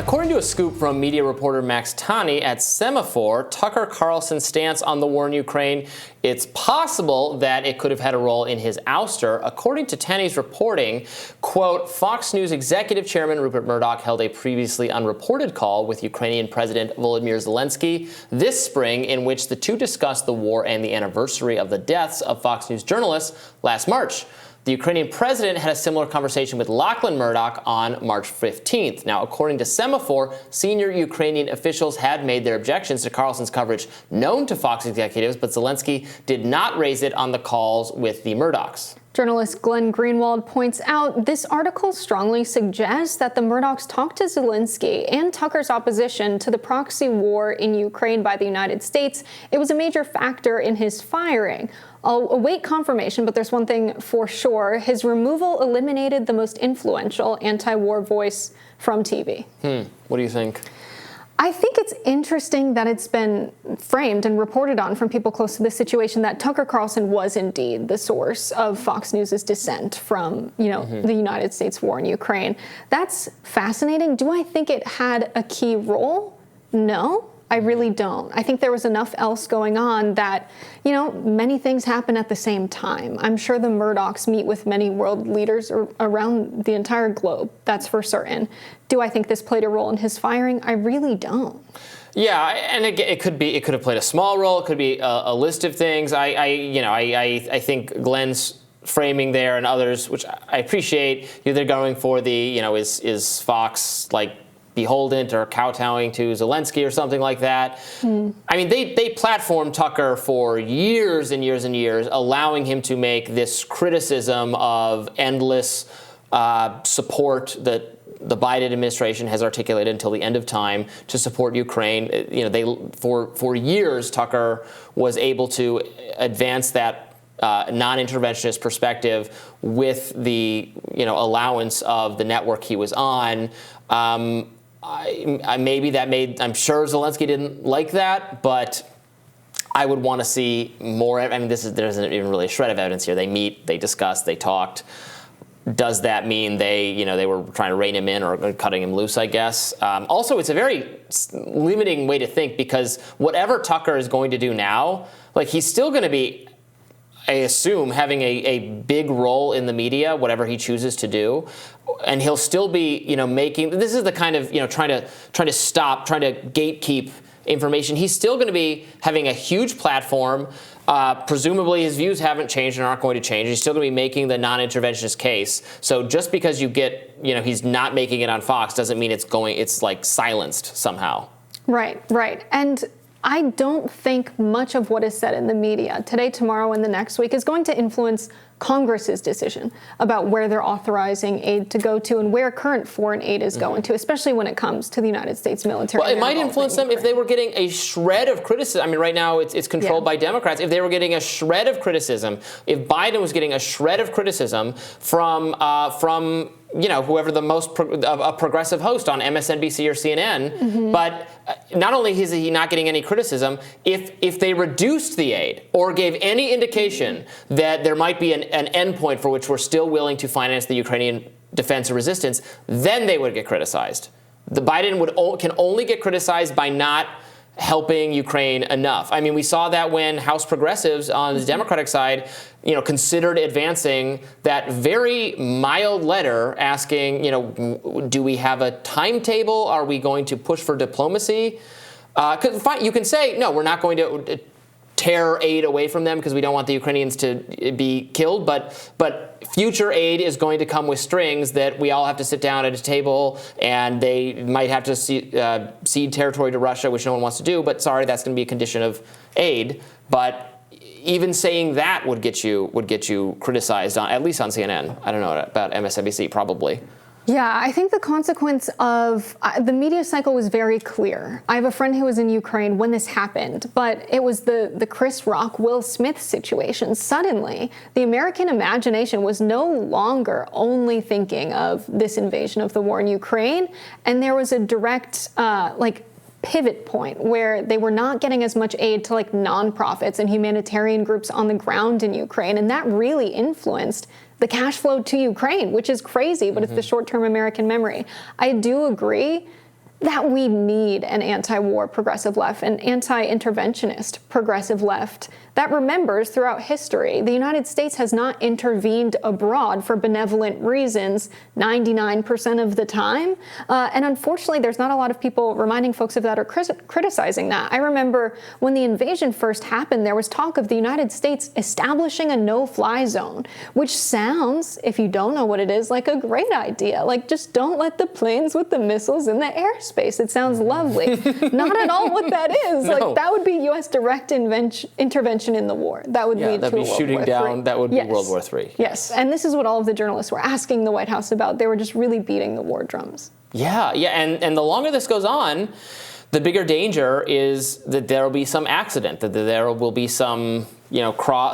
According to a scoop from media reporter Max Tani at Semaphore, Tucker Carlson's stance on the war in Ukraine, it's possible that it could have had a role in his ouster. According to Tani's reporting, quote, Fox News executive chairman Rupert Murdoch held a previously unreported call with Ukrainian President Volodymyr Zelenskyy this spring in which the two discussed the war and the anniversary of the deaths of Fox News journalists last March. The Ukrainian president had a similar conversation with Lachlan Murdoch on March 15th. Now, according to Semaphore, senior Ukrainian officials had made their objections to Carlson's coverage known to Fox executives, but Zelenskyy did not raise it on the calls with the Murdochs. Journalist Glenn Greenwald points out this article strongly suggests that the Murdochs talked to Zelenskyy and Tucker's opposition to the proxy war in Ukraine by the United States. It was a major factor in his firing. I'll await confirmation, but there's one thing for sure. His removal eliminated the most influential anti-war voice from TV. What do you think? I think it's interesting that it's been framed and reported on from people close to the situation that Tucker Carlson was indeed the source of Fox News' dissent from, the United States war in Ukraine. That's fascinating. Do I think it had a key role? No. I really don't. I think there was enough else going on that, many things happen at the same time. I'm sure the Murdochs meet with many world leaders around the entire globe. That's for certain. Do I think this played a role in his firing? I really don't. Yeah, and it could have played a small role. It could be a list of things. I think Glenn's framing there and others, which I appreciate, they're going for the, is Fox beholden or kowtowing to Zelenskyy or something like that. I mean, they platformed Tucker for years and years and years, allowing him to make this criticism of endless support that the Biden administration has articulated until the end of time to support Ukraine. For years, Tucker was able to advance that non-interventionist perspective with the allowance of the network he was on. I'm sure Zelenskyy didn't like that, but I would want to see more. I mean, there isn't even really a shred of evidence here. They meet, they discussed, they talked. Does that mean they were trying to rein him in or cutting him loose, I guess? Also, it's a very limiting way to think, because whatever Tucker is going to do now, he's still going to be, I assume, having a big role in the media, whatever he chooses to do. And he'll still be, making, this is the kind of, trying to gatekeep information. He's still going to be having a huge platform. Presumably his views haven't changed and aren't going to change. He's still going to be making the non-interventionist case. So just because you get, he's not making it on Fox doesn't mean it's silenced somehow. Right. And I don't think much of what is said in the media today, tomorrow, and the next week is going to influence Congress's decision about where they're authorizing aid to go to and where current foreign aid is going to, especially when it comes to the United States military. Well, it might influence them if they were getting a shred of criticism. I mean, right now it's controlled by Democrats. If they were getting a shred of criticism, if Biden was getting a shred of criticism from whoever the most a progressive host on MSNBC or CNN, but not only is he not getting any criticism, if they reduced the aid or gave any indication that there might be an endpoint for which we're still willing to finance the Ukrainian defense and resistance, then they would get criticized. The Biden can only get criticized by not helping Ukraine enough. I mean, we saw that when House progressives on the Democratic side, considered advancing that very mild letter asking, do we have a timetable? Are we going to push for diplomacy? You can say, no, we're not going to tear aid away from them because we don't want the Ukrainians to be killed, but future aid is going to come with strings that we all have to sit down at a table, and they might have to cede territory to Russia, which no one wants to do, but sorry, that's going to be a condition of aid. But even saying that would get you criticized, at least on CNN. I don't know about MSNBC, probably. Yeah, I think the consequence of the media cycle was very clear. I have a friend who was in Ukraine when this happened, but it was the Chris Rock, Will Smith situation. Suddenly, the American imagination was no longer only thinking of this invasion of the war in Ukraine, and there was a direct, pivot point where they were not getting as much aid to nonprofits and humanitarian groups on the ground in Ukraine, and that really influenced the cash flow to Ukraine, which is crazy, but it's the short-term American memory. I do agree that we need an anti-war progressive left, an anti-interventionist progressive left that remembers throughout history the United States has not intervened abroad for benevolent reasons 99% of the time. And unfortunately, there's not a lot of people reminding folks of that or criticizing that. I remember when the invasion first happened, there was talk of the United States establishing a no-fly zone, which sounds, if you don't know what it is, like a great idea. Like, just don't let the planes with the missiles in the airspace. It sounds lovely. Not at all what that is. No. Like, that would be U.S. direct intervention in the war. That would lead to a World War III. That would be World War III. Yes, and this is what all of the journalists were asking the White House about. They were just really beating the war drums. Yeah, and the longer this goes on, the bigger danger is that there will be some accident, that there will be some,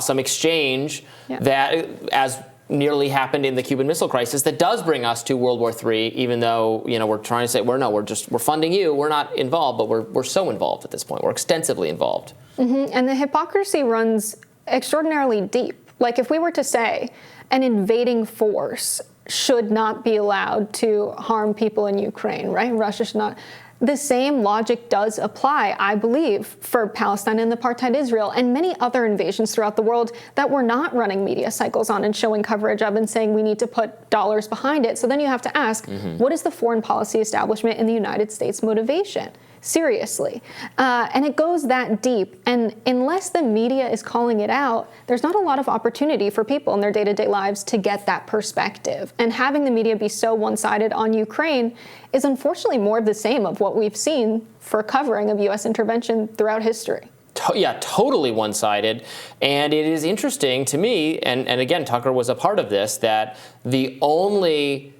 some exchange that, as nearly happened in the Cuban Missile Crisis, that does bring us to World War III, even though, we're trying to say, we're funding you, we're not involved, but we're so involved at this point. We're extensively involved. Mm-hmm. And the hypocrisy runs extraordinarily deep. Like, if we were to say an invading force should not be allowed to harm people in Ukraine, right? Russia should not. The same logic does apply, I believe, for Palestine and apartheid Israel and many other invasions throughout the world that we're not running media cycles on and showing coverage of and saying we need to put dollars behind it. So then you have to ask, what is the foreign policy establishment in the United States motivation? Seriously. And it goes that deep. And unless the media is calling it out, there's not a lot of opportunity for people in their day-to-day lives to get that perspective. And having the media be so one-sided on Ukraine is unfortunately more of the same of what we've seen for covering of U.S. intervention throughout history. Yeah, totally one-sided. And it is interesting to me, and again, Tucker was a part of this, that the only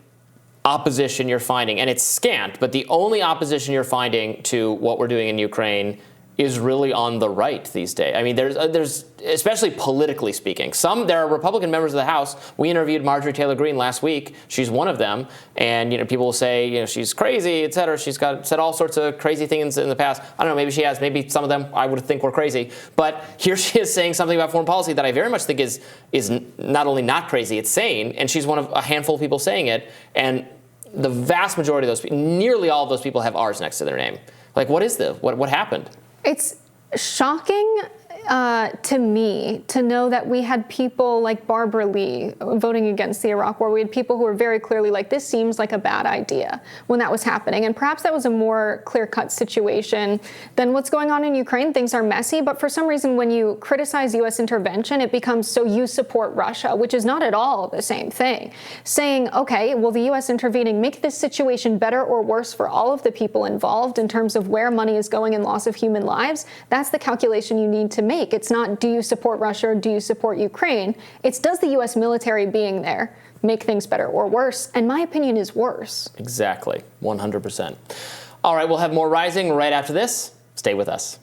opposition you're finding, and it's scant, but the only opposition you're finding to what we're doing in Ukraine is really on the right these days. I mean, there's especially politically speaking. There are Republican members of the House. We interviewed Marjorie Taylor Greene last week. She's one of them, and people will say she's crazy, et cetera. She's said all sorts of crazy things in the past. I don't know. Maybe she has. Maybe some of them I would think were crazy. But here she is saying something about foreign policy that I very much think is not only not crazy, it's sane. And she's one of a handful of people saying it. And the vast majority of those people, nearly all of those people, have R's next to their name. Like, what is this? What happened? It's shocking to me to know that we had people like Barbara Lee voting against the Iraq War. We had people who were very clearly like, this seems like a bad idea when that was happening. And perhaps that was a more clear-cut situation than what's going on in Ukraine. Things are messy, but for some reason, when you criticize U.S. intervention, it becomes so you support Russia, which is not at all the same thing. Saying, okay, will the U.S. intervening make this situation better or worse for all of the people involved in terms of where money is going and loss of human lives? That's the calculation you need to make. It's not, do you support Russia or do you support Ukraine? It's, does the U.S. military being there make things better or worse? And my opinion is worse. Exactly. 100%. All right, we'll have more Rising right after this. Stay with us.